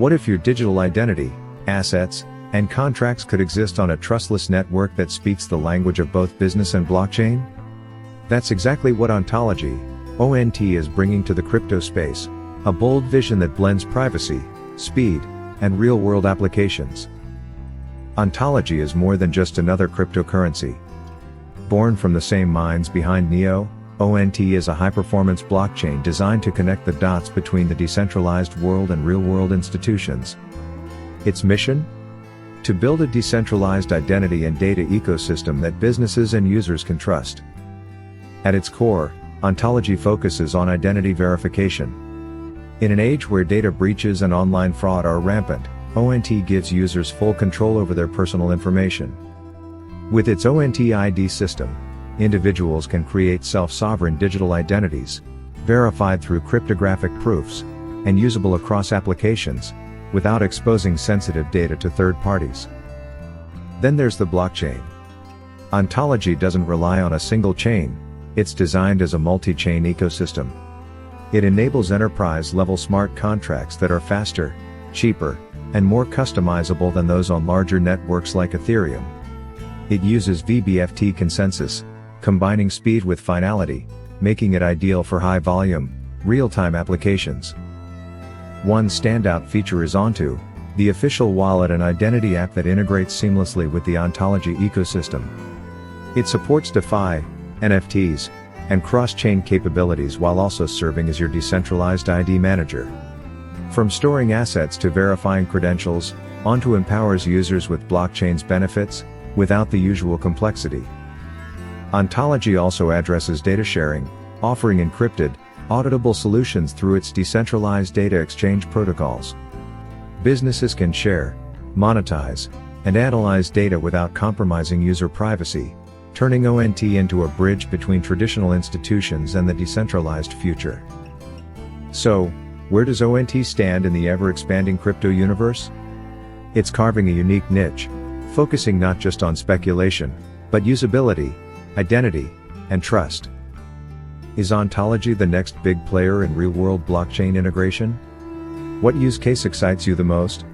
What if your digital identity, assets, and contracts could exist on a trustless network that speaks the language of both business and blockchain? That's exactly what Ontology, ONT, is bringing to the crypto space, a bold vision that blends privacy, speed, and real-world applications. Ontology is more than just another cryptocurrency. Born from the same minds behind Neo, ONT is a high-performance blockchain designed to connect the dots between the decentralized world and real-world institutions. Its mission? To build a decentralized identity and data ecosystem that businesses and users can trust. At its core, Ontology focuses on identity verification. In an age where data breaches and online fraud are rampant, ONT gives users full control over their personal information. With its ONT ID system, individuals can create self-sovereign digital identities, verified through cryptographic proofs, and usable across applications, without exposing sensitive data to third parties. Then there's the blockchain. Ontology doesn't rely on a single chain, it's designed as a multi-chain ecosystem. It enables enterprise-level smart contracts that are faster, cheaper, and more customizable than those on larger networks like Ethereum. It uses VBFT consensus, combining speed with finality, making it ideal for high-volume, real-time applications. One standout feature is ONT, the official wallet and identity app that integrates seamlessly with the Ontology ecosystem. It supports DeFi, NFTs, and cross-chain capabilities while also serving as your decentralized ID manager. From storing assets to verifying credentials, ONT empowers users with blockchain's benefits, without the usual complexity. Ontology also addresses data sharing, offering encrypted, auditable solutions through its decentralized data exchange protocols. Businesses can share, monetize, and analyze data without compromising user privacy, turning ONT into a bridge between traditional institutions and the decentralized future. So, where does ONT stand in the ever-expanding crypto universe? It's carving a unique niche, focusing not just on speculation, but usability, identity, and trust. Is Ontology the next big player in real-world blockchain integration? What use case excites you the most?